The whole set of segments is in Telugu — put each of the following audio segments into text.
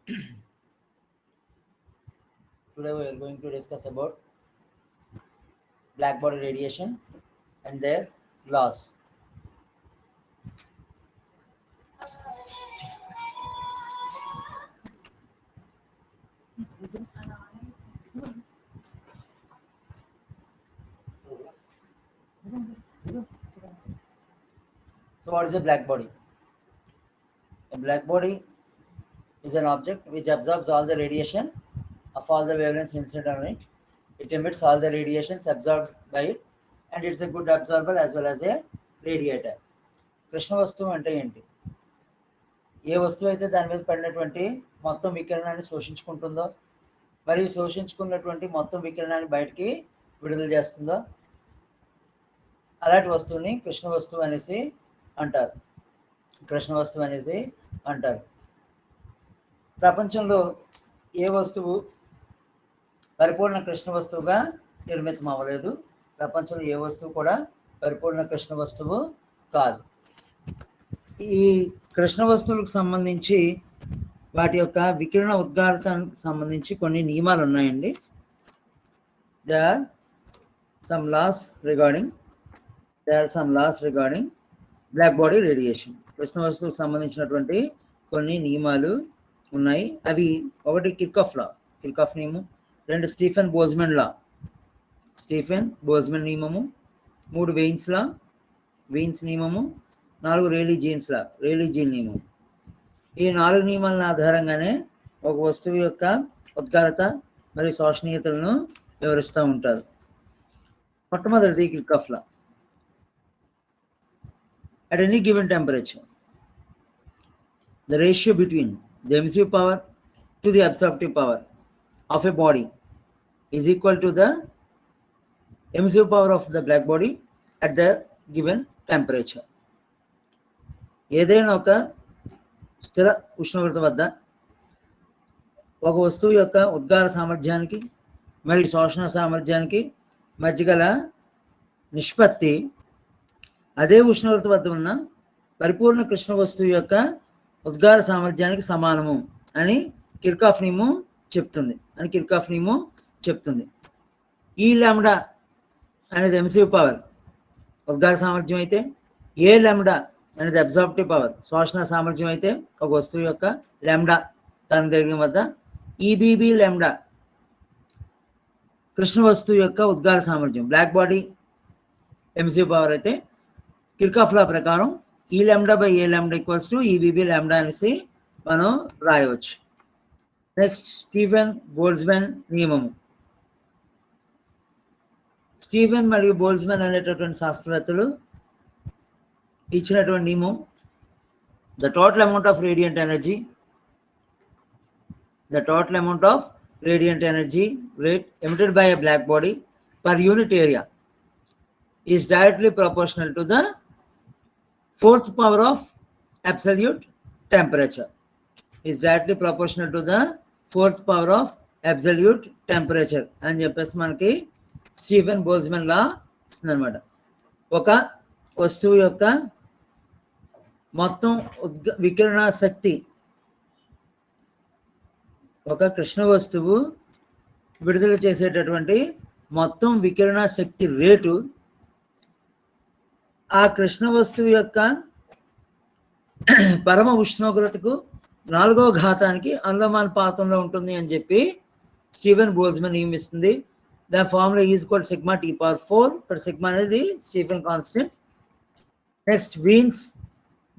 Today we are going to discuss about black body radiation and their laws. So what is a black body? A black body is an object which absorbs all the radiation of all the wavelengths incident on it. It emits all the radiations absorbed by it, and it's a good absorber as well as a radiator. Krishna వస్తువు అంటే ఏంటి? ఏ వస్తువు అయితే దాని మీద పడినటువంటి మొత్తం వికిరణాన్ని శోషించుకుంటుందో మరియు శోషించుకున్నటువంటి మొత్తం వికిరణాన్ని బయటికి విడుదల చేస్తుందో అలాంటి వస్తువుని కృష్ణ వస్తువు అనేసి అంటారు. కృష్ణ వస్తువు అనేసి అంటారు. ప్రపంచంలో ఏ వస్తువు పరిపూర్ణ కృష్ణ వస్తువుగా నిర్మితం అవ్వలేదు. ప్రపంచంలో ఏ వస్తువు కూడా పరిపూర్ణ కృష్ణ వస్తువు కాదు. ఈ కృష్ణ వస్తువులకు సంబంధించి వాటి యొక్క వికిరణ ఉద్గారకానికి సంబంధించి కొన్ని నియమాలు ఉన్నాయండి. There are some laws regarding black body radiation. Krishna వస్తువులకు సంబంధించినటువంటి కొన్ని నియమాలు ఉన్నాయి. అవి ఒకటి కిర్కాఫ్ నియమం, రెండు స్టీఫెన్ బోల్జ్మన్ నియమము, మూడు వెయిన్స్ నియమము, నాలుగు రేలీ జీన్ నియమం. ఈ 4 నియమాల ఆధారంగానే ఒక వస్తువు యొక్క ఉద్గారత మరియు శోషణీయతలను వివరిస్తూ ఉంటారు. మొట్టమొదటిది కిర్కాఫ్ లా. At any given temperature, the ratio between the emissive power to the absorptive power of a body is equal to the emissive power of the black body at the given temperature. ఏదైనా ఒక స్థిర ఉష్ణోగ్రత వద్ద ఒక వస్తువు యొక్క ఉద్గార సామర్థ్యానికి మరియు శోషణ సామర్థ్యానికి మధ్య గల నిష్పత్తి అదే ఉష్ణోగ్రత వద్ద ఉన్న పరిపూర్ణ కృష్ణ వస్తువు యొక్క ఉద్గార సామర్థ్యానికి సమానము అని కిర్కాఫ్ నియమం చెప్తుంది. ఈ లాంబ్డా అనేది ఎమిసివ్ పవర్ ఉద్గార సామర్థ్యం అయితే, ఏ లాంబ్డా అనేది అబ్జార్ప్టివ్ పవర్ శోషణ సామర్థ్యం అయితే ఒక వస్తువు యొక్క లాంబ్డా తన దగ్గర వద్ద, ఈబీబీ లాంబ్డా కృష్ణ వస్తువు యొక్క ఉద్గార సామర్థ్యం బ్లాక్ బాడీ ఎమిసివ్ పవర్ అయితే కిర్కాఫ్ లా ప్రకారం e lambda by a lambda equals to e b b lambda అనేసి మనం రాయవచ్చు. నెక్స్ట్ స్టీఫెన్ బోల్జ్మన్ నియమము. స్టీఫెన్ మరియు బోల్జ్మన్ అనేటటువంటి శాస్త్రవేత్తలు ఇచ్చినటువంటి నియమం, the total amount of radiant energy rate emitted by a black body per unit area is directly proportional to the 4th power of absolute temperature. అని చెప్పేసి మనకి స్టీఫెన్ బోల్జ్మన్ లా ఇస్తుంది అనమాట. ఒక వస్తువు యొక్క మొత్తం వికిరణ శక్తి, ఒక కృష్ణ వస్తువు విడుదల చేసేటటువంటి మొత్తం వికిరణ శక్తి రేటు ఆ కృష్ణ వస్తువు యొక్క పరమ ఉష్ణోగ్రతకు 4వ ఘాతానికి అనులోమానుపాతంలో ఉంటుంది అని చెప్పి స్టీఫెన్ బోల్జ్మన్ నియమిస్తుంది. దాని formula is equal sigma T power 4. ఇక్కడ సిగ్మా అనేది Stefan constant. Next Wien's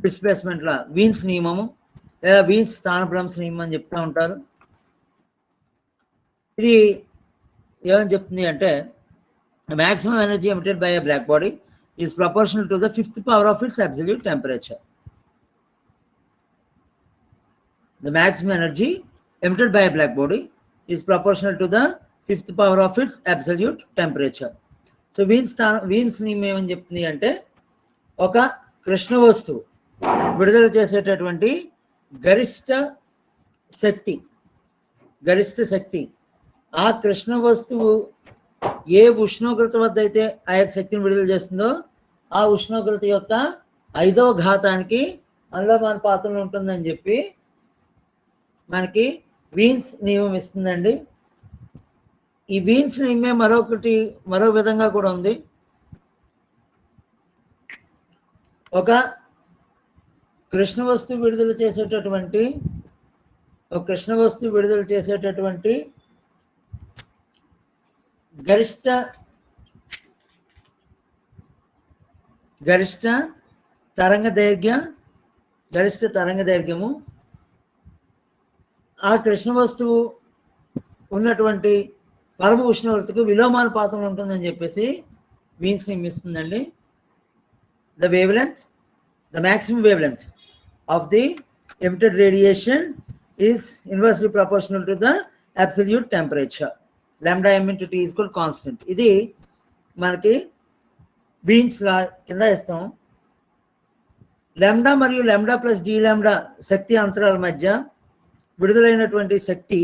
displacement law, Wien's నియమము లేదా వీన్స్ స్థానభ్రంశ నియమం అని చెప్తూ ఉంటారు. ఇది ఏమని చెప్తుంది అంటే maximum energy emitted by a black body is proportional to the 5th power of its absolute temperature. The maximum energy emitted by a black body is proportional to the 5th power of its absolute temperature. So Wien's నియమం ఏమని చెప్తుంది అంటే ఒక కృష్ణ వస్తువు విడుదల చేసేటటువంటి గరిష్ట శక్తి ఆ కృష్ణ వస్తువు ఏ ఉష్ణోగ్రత వద్ద అయితే ఆ యొక్క శక్తిని విడుదల చేస్తుందో ఆ ఉష్ణోగ్రత యొక్క 5వ ఘాతానికి అనులోమానుపాతంలో ఉంటుందని చెప్పి మనకి వీన్స్ నియమం ఇస్తుందండి. ఈ వీన్స్ నియమే మరో విధంగా కూడా ఉంది. ఒక కృష్ణ వస్తువు విడుదల చేసేటటువంటి గరిష్ట తరంగ దైర్ఘ్యము ఆ కృష్ణ వస్తువు ఉన్నటువంటి పరమ ఉష్ణోగ్రతకు విలోమానుపాతంలో ఉంటుందని చెప్పేసి veins నియమిస్తుందండి. The maximum wavelength of the emitted radiation is inversely proportional to the absolute temperature. Lambda m into T is equal constant. ఇది మనకి వీన్స్ లా కింద ఇస్తాం. లాంబ్డా మరియు లాంబ్డా ప్లస్ డి లాంబ్డా శక్తి అంతరాల మధ్య విడుదలైనటువంటి శక్తి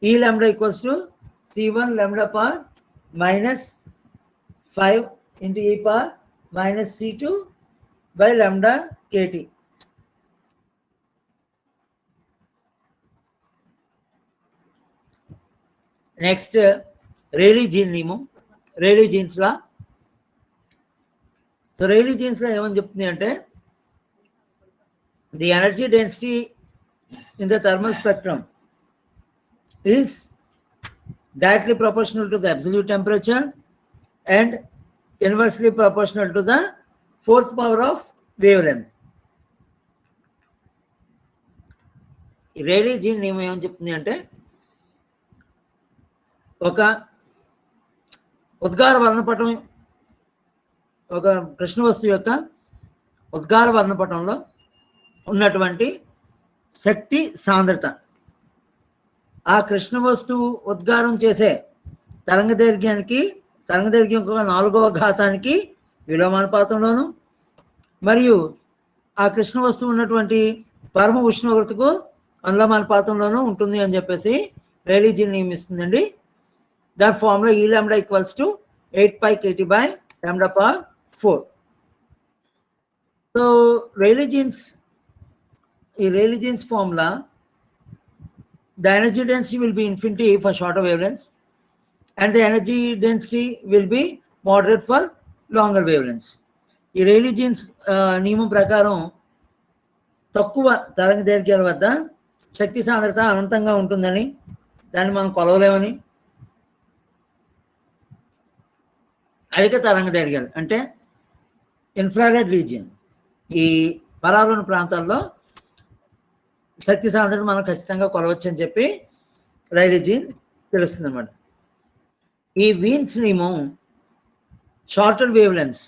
ఈ lambda equals to C1 lambda power -5 into e power -C2 by lambda KT. Next, Rayleigh-Jeans నియమం, Rayleigh-Jeans లా. సో Rayleigh-Jeans లా ఏమని చెప్తుంది అంటే, the energy density in the thermal spectrum is directly proportional to the absolute temperature and inversely proportional to the fourth power of wavelength. Rayleigh-Jeans నియమం ఏమని చెప్తుంది అంటే, ఒక ఉద్గార వర్ణపటం, ఒక కృష్ణ వస్తువు యొక్క ఉద్గార వర్ణపటంలో ఉన్నటువంటి శక్తి సాంద్రత ఆ కృష్ణ వస్తువు ఉద్గారం చేసే తరంగ దైర్ఘ్యం 4వ ఘాతానికి విలోమానుపాతంలోను మరియు ఆ కృష్ణ వస్తువు ఉన్నటువంటి పరమ ఉష్ణోగ్రతకు అనులోమానుపాతంలోనూ ఉంటుంది అని చెప్పేసి Rayleigh-Jeans నియమిస్తుందండి. దాని ఫార్ములా ఈ lambda equals to 8 pi KT by lambda power 4. So Rayleigh-Jeans formula, the energy density will be infinity for shorter wavelengths and the energy density will be moderate for longer wavelengths. ఈ Rayleigh-Jeans నియమం ప్రకారం తక్కువ తరంగ దైర్ఘ్యాల వద్ద శక్తి సాంద్రత అనంతంగా ఉంటుందని, దాన్ని మనం కొలవలేమని, అధిక తరంగ దైర్ఘ్యాలు అంటే ఇన్ఫ్రారెడ్ రీజియన్, ఈ పరారుణ ప్రాంతాల్లో శక్తి సాంద్రత మనం ఖచ్చితంగా కొలవచ్చు అని చెప్పి Rayleigh-Jeans తెలుస్తుంది అన్నమాట. ఈ వీన్స్ నియమం shorter wavelengths,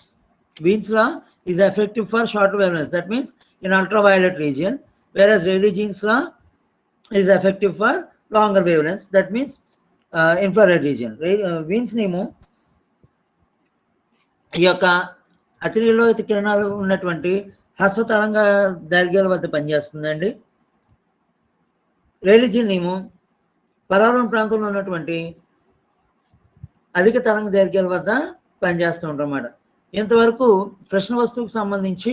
Wien's law is effective for shorter wavelengths, that means in ultraviolet region, whereas Rayleigh-Jeans law is effective for longer wavelengths, that means infrared region. Wien's నియమం ఈ యొక్క అతిలోహిత కిరణాలు ఉన్నటువంటి హ్రస్వ తరంగ దైర్ఘ్యాల వద్ద పనిచేస్తుందండి. Rayleigh-Jeans నియమం పరారుణ ప్రాంతంలో ఉన్నటువంటి అధిక తరంగ దైర్ఘ్యాల వద్ద పనిచేస్తూ ఉంటామన్నమాట. ఇంతవరకు కృష్ణ వస్తువుకు సంబంధించి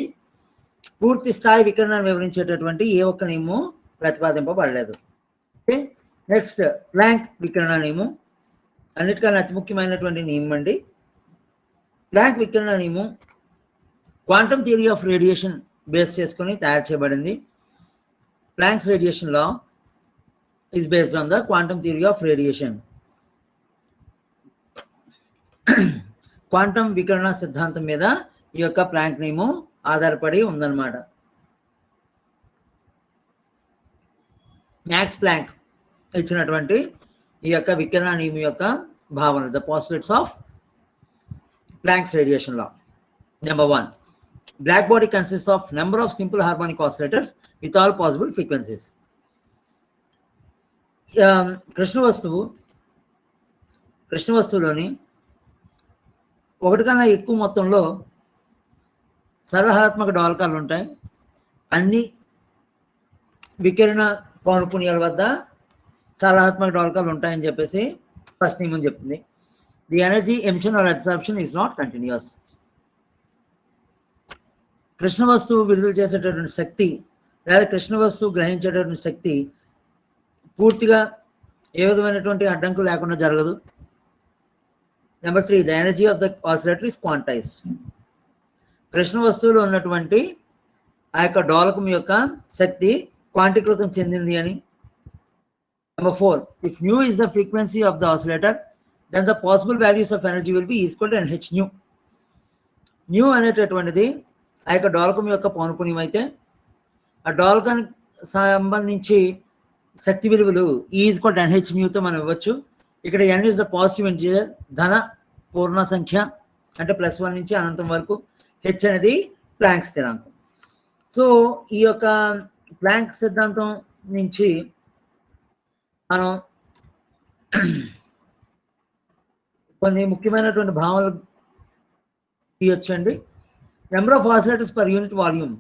పూర్తి స్థాయి వికిరణాన్ని వివరించేటటువంటి ఏ ఒక్క నియమం ప్రతిపాదింపబడలేదు. ఓకే, నెక్స్ట్ ప్లాంక్ వికిరణ నియమం, అన్నిటికన్నా అతి ముఖ్యమైనటువంటి నియమం అండి. ప్లాంక్ వికిరణ నియమం quantum theory of radiation base చేసుకొని తయారు చేయబడింది. Planck's radiation law is based on the quantum theory of radiation. Quantum వికిరణ సిద్ధాంతం మీద ఈ యొక్క ప్లాంక్ నియమం ఆధారపడి ఉందన్నమాట. మ్యాక్స్ ప్లాంక్ ఇచ్చినటువంటి ఈ యొక్క వికిరణ నియమం యొక్క భావన, the postulates of planks radiation law. Number 1, black body consists of number of simple harmonic oscillators with all possible frequencies. కృష్ణ వస్తువులోని ఒకటి కన్నా ఎక్కువ మొత్తంలో సలహాత్మక డోలకాలు ఉంటాయి. అన్ని వికిరణ పౌనఃపున్యాల వద్ద సలహాత్మక డోలకాలు ఉంటాయని చెప్పేసి ఫస్ట్ నియమం చెప్తుంది. The energy emission or absorption is not continuous. కృష్ణ వస్తువు విడుదల చేసేటటువంటి శక్తి లేదా కృష్ణ వస్తువు గ్రహించేటటువంటి శక్తి పూర్తిగా ఏ విధమైనటువంటి అడ్డంకులు లేకుండా జరగదు. Number 3, the energy of the oscillator is quantized. కృష్ణ వస్తువులో ఉన్నటువంటి ఆ యొక్క డోలకం యొక్క శక్తి క్వాంటీకృతం చెందింది అని. Number 4, if nu is the frequency of the oscillator then the possible values of energy will be equal to NH nu. Nu అనేటటువంటిది ఆ యొక్క డోలకం యొక్క పౌనఃపున్యం అయితే ఆ డోలకానికి సంబంధించి శక్తి విలువలు ఈక్వల్ టు NH న్యూతో మనం ఇవ్వచ్చు. ఇక్కడ n is the positive integer, ధన పూర్ణ సంఖ్య అంటే +1 నుంచి అనంతం వరకు. h అనేది ప్లాంక్ స్థిరాంకం. సో ఈ యొక్క ప్లాంక్ సిద్ధాంతం నుంచి మనం కొన్ని ముఖ్యమైనటువంటి భావనలు తీయొచ్చండి. Number of oscillators per unit volume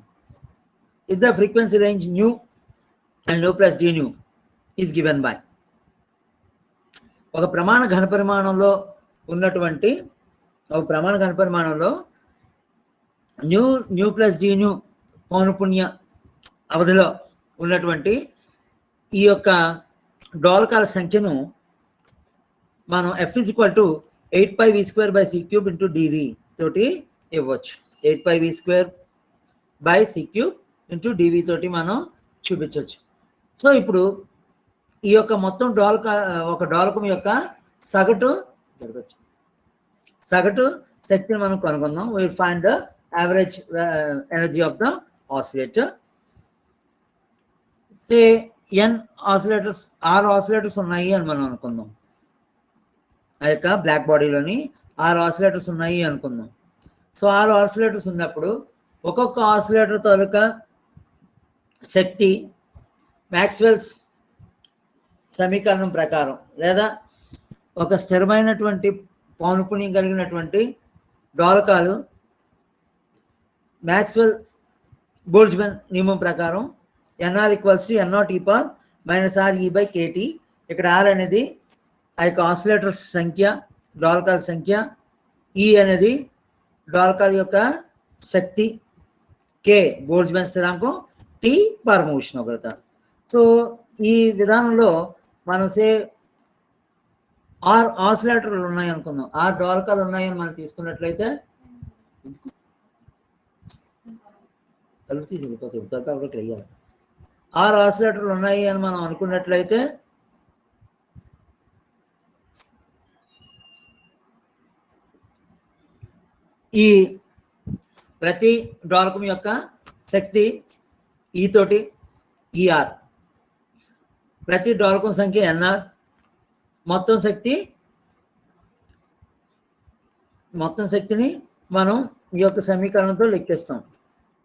is the frequency range nu and nu plus d nu is given by. ఒక ప్రమాణ ఘనపరిమాణంలో ఉన్నటువంటి న్యూ ప్లస్ d న్యూ పౌనఃపున్య అవధిలో ఉన్నటువంటి ఈ యొక్క డోలకాల సంఖ్యను మనం F = 8πv² c³ dV తోటి ఇవ్వచ్చు. 8πv² c³ dV తోటి మనం చూపించవచ్చు. సో ఇప్పుడు ఈ యొక్క మొత్తం ఒక డోలకం యొక్క సగటు శక్తిని మనం కనుగొన్నాం. we will find the average energy of the oscillator. say n oscillators, 6 oscillators ఉన్నాయి అని మనం అనుకుందాం. ఆ యొక్క బ్లాక్ బాడీలోని 6 oscillators ఉన్నాయి అనుకుందాం. సో 6 oscillators ఉన్నప్పుడు ఒక్కొక్క ఆసిలేటర్ తాలూకా శక్తి మ్యాక్స్వెల్స్ సమీకరణం ప్రకారం లేదా ఒక స్థిరమైనటువంటి పౌనఃపున్యం కలిగినటువంటి డోలకాలు మ్యాక్స్వెల్ బోల్ట్జ్మన్ నియమం ప్రకారం NR = N0e RE/kT. ఇక్కడ R అనేది ఆ యొక్క ఆసిలేటర్స్ సంఖ్య, డోలకాల సంఖ్య, E అనేది డోలకాల యొక్క శక్తి, K బోల్ట్జ్మన్ స్థిరాంకం, T పరమ ఉష్ణోగ్రత. సో ఈ విధానంలో మనం 6 ఆసిలేటర్లు ఉన్నాయి అనుకుందాం. 6 డోలకాలు ఉన్నాయని మనం తీసుకున్నట్లయితే తలుపు తీసి వెళ్ళిపోతాయి. తలుపు ఇక్కడ వేయాలి. 6 ఆసిలేటర్లు ఉన్నాయి అని మనం అనుకున్నట్లయితే ఈ ప్రతి డోలకం యొక్క శక్తి E తోటి ER, ప్రతి డోలకం సంఖ్య NR, మొత్తం శక్తిని మనం ఈ యొక్క సమీకరణంతో లెక్కిస్తాం.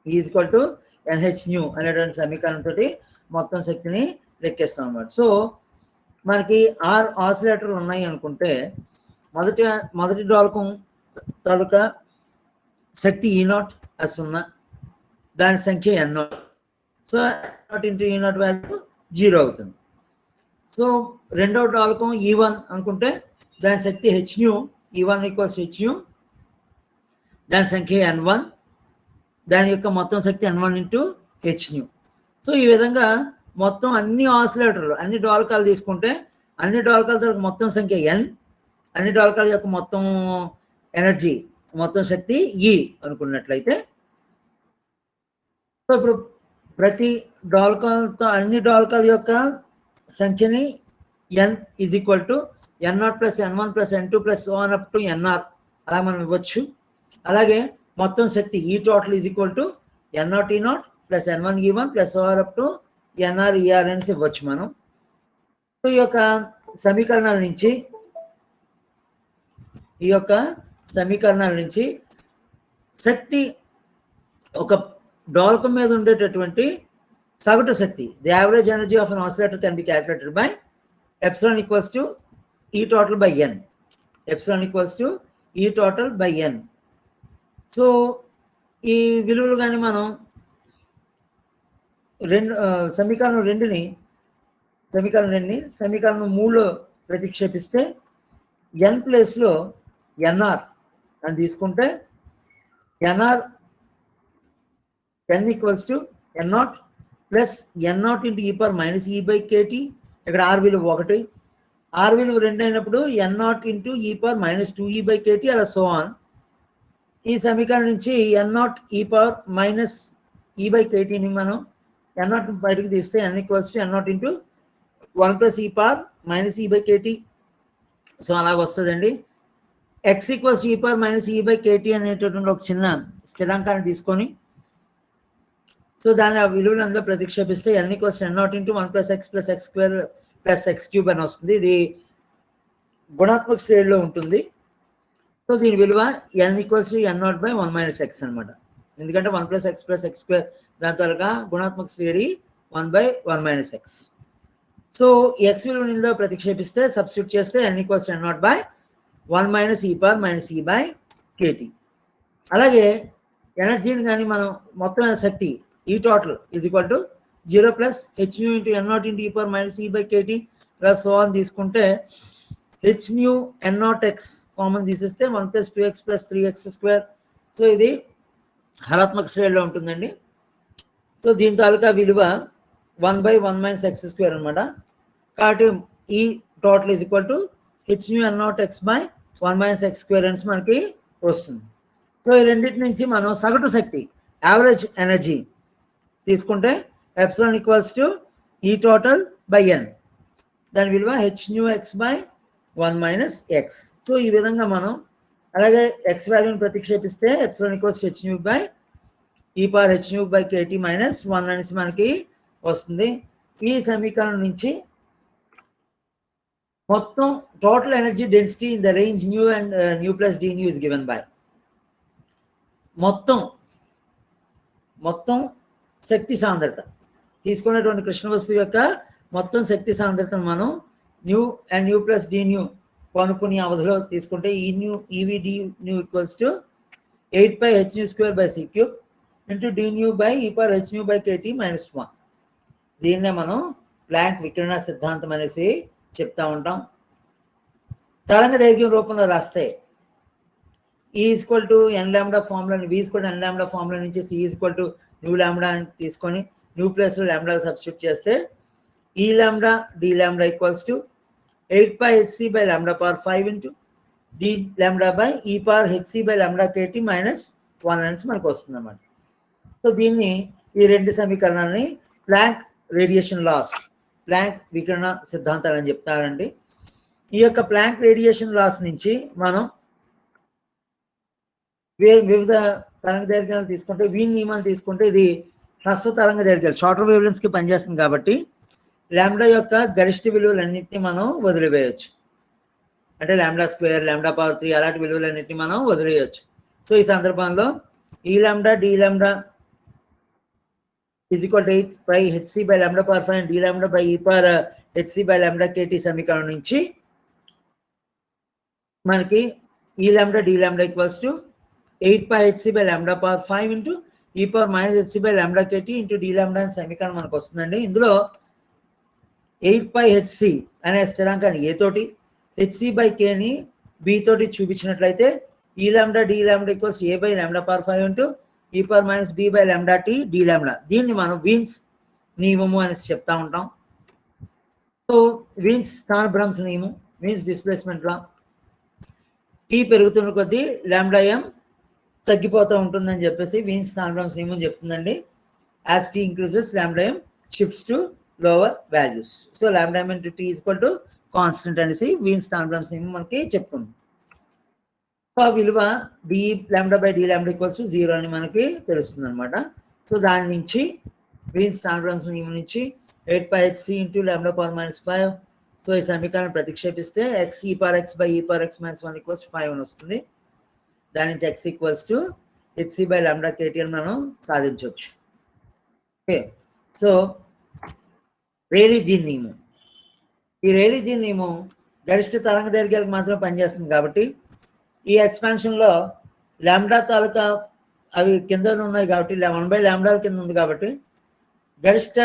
E = NH న్యూ అనేటువంటి సమీకరణంతో మొత్తం శక్తిని లెక్కిస్తాం అన్నమాట. సో మనకి 6 ఆసిలేటర్లు ఉన్నాయి అనుకుంటే మొదటి డోలకం తాలూకా శక్తి E0 అది 0, దాని సంఖ్య N0. So N0 × E0 value 0 అవుతుంది. సో రెండవ డోలకం E1 అనుకుంటే దాని శక్తి H new, E1 = H new, దాని సంఖ్య N1, దాని యొక్క మొత్తం శక్తి N1 × H న్యూ. సో ఈ విధంగా మొత్తం అన్ని ఆసిలేటర్లు, అన్ని డోలకాలు తీసుకుంటే అన్ని డోలకాల మొత్తం సంఖ్య N, అన్ని డోలకాల యొక్క మొత్తం ఎనర్జీ, మొత్తం శక్తి E అనుకున్నట్లయితే, సో ఇప్పుడు ప్రతి డోలకాలతో అన్ని డోలకాల యొక్క సంఖ్యని N = N0 + N1 + N2 + so on up to NR అలా మనం ఇవ్వచ్చు. అలాగే మొత్తం శక్తి E total = N0 E0 + N1 E1 + so on up to NR ER అని ఇవ్వచ్చు మనం. సో ఈ యొక్క సమీకరణాల నుంచి శక్తి ఒక డోలకం మీద ఉండేటటువంటి సగటు శక్తి, the average energy of an oscillator can be calculated by ε = E total / N. ε = E total / N. So ఈ విలువలు కానీ మనం సమీకరణం 2ని సమీకరణం 3లో ప్రతిక్షేపిస్తే N ప్లేస్లో NR అని తీసుకుంటే NR N = N0 + N0 × E⁻ E/kT ఇక్కడ ఆర్ విలువ 1, ఆర్ విలువ 2 అయినప్పుడు n0 into e power minus 2e by k T అలా సో ఆన్. ఈ సమీకరణం నుంచి n0 e power minus e by కేటీని మనం n0 బయటకు తీస్తే n equals to n0 into 1 plus e power minus e by k T. So అలాగ వస్తుందండి. X equals e power minus e by k T అనేటటువంటి ఒక చిన్న స్థిరాంకాన్ని తీసుకొని సో దాని ఆ విలువను అందులో ప్రతిక్షేపిస్తే n equals n0 into 1 plus X plus X square plus X cube అని వస్తుంది. ఇది గుణాత్మక శ్రేణిలో ఉంటుంది. సో దీని విలువ n equals to n0 by 1 minus X అనమాట. ఎందుకంటే 1 plus X plus X square దాని త్వరగా గుణాత్మక శ్రేణి 1 by 1 minus x. So X విలువని ఇందులో ప్రతిక్షేపిస్తే సబ్స్టిట్యూట్ చేస్తే n equals n0 by 1 minus ఈ పవర్ మైనస్ ఈ బై కేటీ. అలాగే ఎనర్జీని కానీ మనం మొత్తం శక్తి ఈ total is equal to 0 plus H nu into n0 into ఈ పవర్ మైనస్ ఈ by KT plus so on తీసుకుంటే H nu n0 X common తీసేస్తే 1 plus 2x plus 3x square. So ఇది హరాత్మక శ్రేణిలో ఉంటుందండి. సో దీని తాలూకా విలువ 1 బై 1 మైనస్ ఎక్స్ స్క్వేర్ అనమాట. కాబట్టి ఈ total is equal to h nu n0 x by 1 minus x square అని మనకి వస్తుంది. సో ఈ రెండింటి నుంచి మనం సగటు శక్తి యావరేజ్ ఎనర్జీ తీసుకుంటే ఎప్సిలాన్ ఈక్వల్స్ టు ఈ టోటల్ బై ఎన్, దాని విలువ h nu x by 1 minus x. So ఈ విధంగా మనం అలాగే ఎక్స్ వాల్యూని ప్రతిక్షేపిస్తే epsilon equals h nu by e power h nu by k T minus 1 అనేసి మనకి వస్తుంది. ఈ సమీకరణం నుంచి మొత్తం total energy density in the range nu and nu plus d nu is given by మొత్తం శక్తి సాంద్రత తీసుకున్నటువంటి కృష్ణ వస్తువు యొక్క మొత్తం శక్తి సాంద్రతను మనం nu and nu plus d nu కొనుక్కునే అవధిలో తీసుకుంటే ఈ న్యూ ఈవి d nu equals to 8 pi h nu square by c cube into d nu by e power h nu by k T minus 1. దీన్నే మనం ప్లాంక్ వికిరణ సిద్ధాంతం అనేసి చెప్తా ఉంటాం. తరంగ దైర్ఘ్యం రూపంలో రాస్తే ఈ equal to n lambda formula v equal to n lambda formula నుంచి c equal to nu lambda అని తీసుకొని న్యూ ప్లేస్లో లాంబ్డా సబ్స్టిట్యూట్ చేస్తే ఈ lambda d lambda equals to 8 pi h c by lambda power 5 into d lambda by e power h c by lambda k T minus 1 అనేసి మనకు వస్తుంది అన్నమాట. సో దీన్ని ఈ రెండు సమీకరణాలని ప్లాంక్ రేడియేషన్ లాస్ ప్లాంక్ వికిరణ సిద్ధాంతాలు అని చెప్తారండి. ఈ యొక్క ప్లాంక్ రేడియేషన్ లాస్ నుంచి మనం వివిధ తరంగ దైర్ఘ్యాలు తీసుకుంటే వీన్ నియమాలు తీసుకుంటే ఇది హ్రస్వ తరంగ దైర్ఘ్యాలు షార్టర్ వేవ్లెన్స్ కి పనిచేస్తుంది కాబట్టి లాంబ్డా యొక్క గరిష్ట విలువలన్నింటినీ మనం వదిలివేయచ్చు. అంటే లాంబ్డా స్క్వేర్ లాంబ్డా పవర్ 3 అలాంటి విలువలన్నింటినీ మనం వదిలేయచ్చు. సో ఈ సందర్భంలో ఈ lambda d lambda is equal to 8 by hc by lambda power 5 and d lambda by e power hc by lambda kt సమీకరణం నుంచి మనకి e lambda d lambda equals to 8 by hc by lambda power 5 into e power minus hc by lambda kt into d lambda అనే సమీకరణం మనకు వస్తుందండి. ఇందులో 8 by hc అనే స్థిరాంకాన్ని a తోటి hc by k ని b తోటి చూపించినట్లయితే e lambda d lambda equals a by lambda power 5 into e power minus b by lambda T d lambda. దీన్ని మనం వీన్స్ నియమము అని చెప్తా ఉంటాం. సో వీన్స్ స్థానభ్రంశ నియమం వీన్స్ డిస్ప్లేస్మెంట్ లా టీ పెరుగుతున్న కొద్దీ లాంబ్డా ఎం తగ్గిపోతూ ఉంటుందని చెప్పేసి వీన్స్ స్థానభ్రంశ నియమం చెప్తుందండి. As T increases lambda m shifts to lower values. So lambda m into T equal to constant అనేసి వీన్స్ స్థానభ్రంశ నియమం మనకి చెప్తుంది. సో ఆ విలువ d lambda by d lambda equals to 0 అని మనకి తెలుస్తుంది అనమాట. సో దాని నుంచి వీన్స్ స్థానభ్రంశ నియమం నుంచి 8 pi h c into lambda power minus 5. So ఈ సమీకరణం ప్రతిక్షేపిస్తే x e power x by e power x minus 1 equals 5 అని వస్తుంది. దాని నుంచి x equals to h c by lambda k T అని మనం సాధించవచ్చు. ఓకే, సో రేలీ జీన్ నియమం. ఈ రేలీ జీన్ నియమం గరిష్ట తరంగ దైర్ఘ్యాలకు మాత్రం పనిచేస్తుంది కాబట్టి ఈ ఎక్స్పాన్షన్లో లాంబ్డా తాలూకా అవి కింద ఉన్నాయి కాబట్టి 1 బై లాంబ్డాల కింద ఉంది కాబట్టి గరిష్ట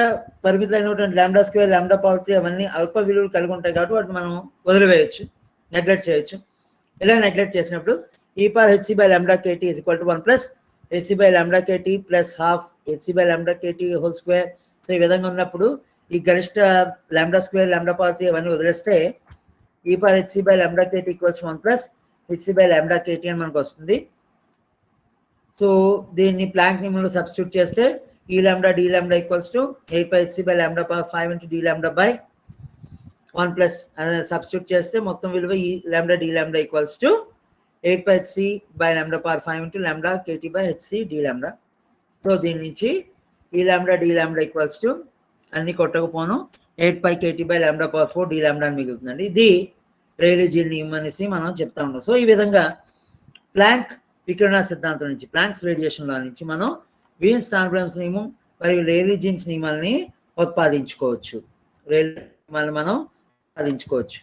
పరిమితి అయినటువంటి లాంబ్డా స్క్వేర్ లాంబ్డా పవర్ 3 అవన్నీ అల్ప విలువలు కలిగి ఉంటాయి కాబట్టి వాటిని మనం వదిలివేయచ్చు, నెగ్లెక్ట్ చేయొచ్చు. ఇలా నెగ్లెక్ట్ చేసినప్పుడు ఈ power h c by lambda KT is equal to 1 plus HC by lambda KT plus half HC by lambda KT whole square. So ఈ విధంగా ఉన్నప్పుడు ఈ గరిష్ట లాంబ్డా స్క్వేర్ లాంబ్డా పవర్ 3 అవన్నీ వదిలేస్తే e power hc by lambda kt equals 1 plus hc by lambda kt అని మనకు వస్తుంది. సో దీన్ని ప్లాంక్ నియమంలో సబ్స్టిట్యూట్ చేస్తే ఈ lambda d lambda equals to 8 by hc by lambda power 5 into d lambda by 1 plus substitute చేస్తే మొత్తం విలువ ఈ lambda d lambda equals to 8 by hc by lambda power 5 into lambda kt by hc d lambda. So దీని నుంచి ఈ lambda d lambda equals to అన్ని కొట్టకపోను 8 pi kt by lambda power 4 d lambda అని మిగులుతుందండి. ఇది రేలీ జీన్ నియమం అనేసి మనం చెప్తా ఉన్నాం. సో ఈ విధంగా ప్లాంక్ వికిరణ సిద్ధాంతం నుంచి, ప్లాంక్స్ రేడియేషన్ లా నుంచి మనం వీన్స్ స్థానభ్రంశ నియమం మరియు రేలీ జీన్స్ నియమాలని ఉత్పాదించుకోవచ్చు. రేలీ నియమాలను మనం ఉత్పాదించుకోవచ్చు.